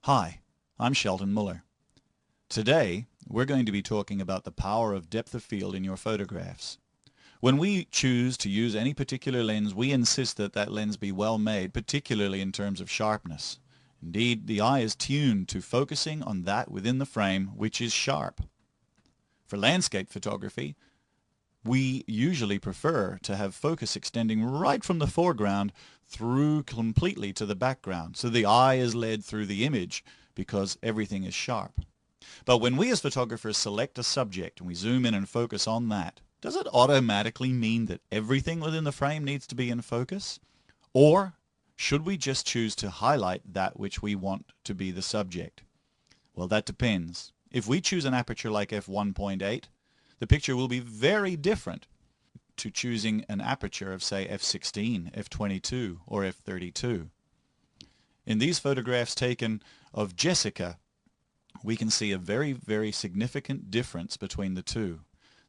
Hi, I'm Sheldon Muller. Today, we're going to be talking about the power of depth of field in your photographs. When we choose to use any particular lens, we insist that that lens be well made, particularly in terms of sharpness. Indeed, the eye is tuned to focusing on that within the frame which is sharp. For landscape photography, we usually prefer to have focus extending right from the foreground through completely to the background, so the eye is led through the image because everything is sharp. But when we as photographers select a subject and we zoom in and focus on that, does it automatically mean that everything within the frame needs to be in focus? Or should we just choose to highlight that which we want to be the subject? Well, that depends. If we choose an aperture like f1.8, the picture will be very different to choosing an aperture of, say, f16, f22, or f32. In these photographs taken of Jessica, we can see a very, very significant difference between the two.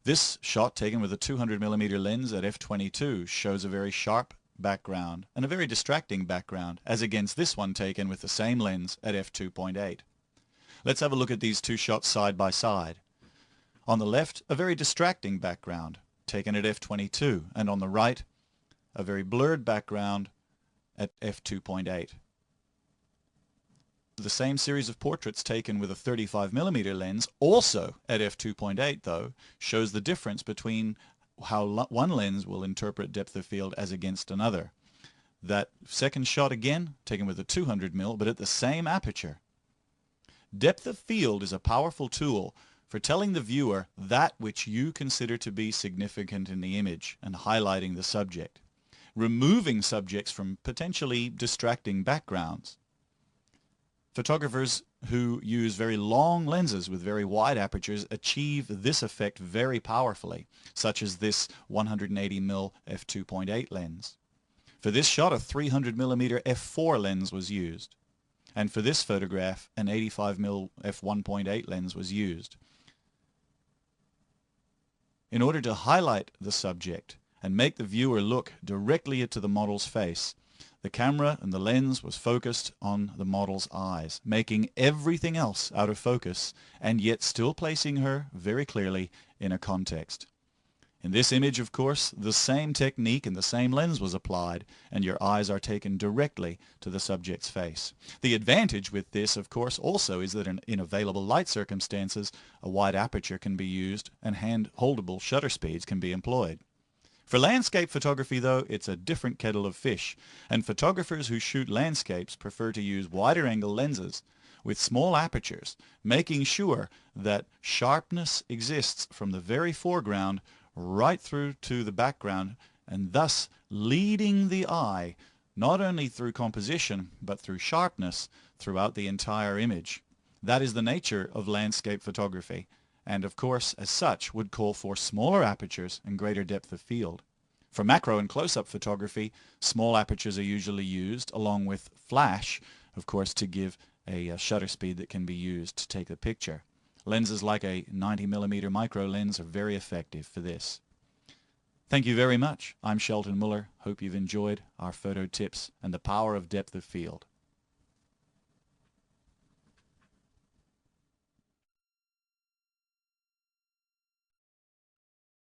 This shot taken with a 200mm lens at f22 shows a very sharp background and a very distracting background, as against this one taken with the same lens at f2.8. Let's have a look at these two shots side by side. On the left, a very distracting background taken at f22, and on the right, a very blurred background at f2.8. The same series of portraits taken with a 35mm lens, also at f2.8 though, shows the difference between how one lens will interpret depth of field as against another. That second shot again, taken with a 200mm, but at the same aperture. Depth of field is a powerful tool for telling the viewer that which you consider to be significant in the image and highlighting the subject, removing subjects from potentially distracting backgrounds. Photographers who use very long lenses with very wide apertures achieve this effect very powerfully, such as this 180mm f2.8 lens. For this shot, a 300mm f4 lens was used, and for this photograph, an 85mm f1.8 lens was used. In order to highlight the subject and make the viewer look directly into the model's face, the camera and the lens was focused on the model's eyes, making everything else out of focus and yet still placing her very clearly in a context. In this image, of course, the same technique and the same lens was applied, and your eyes are taken directly to the subject's face. The advantage with this, of course, also is that in available light circumstances, a wide aperture can be used and hand-holdable shutter speeds can be employed. For landscape photography, though, it's a different kettle of fish, and photographers who shoot landscapes prefer to use wider angle lenses with small apertures, making sure that sharpness exists from the very foreground right through to the background, and thus leading the eye not only through composition but through sharpness throughout the entire image. That is the nature of landscape photography, and of course as such would call for smaller apertures and greater depth of field. For macro and close-up photography, small apertures are usually used along with flash, of course, to give a shutter speed that can be used to take the picture. Lenses like a 90mm micro lens are very effective for this. Thank you very much. I'm Sheldon Muller. Hope you've enjoyed our photo tips and the power of depth of field.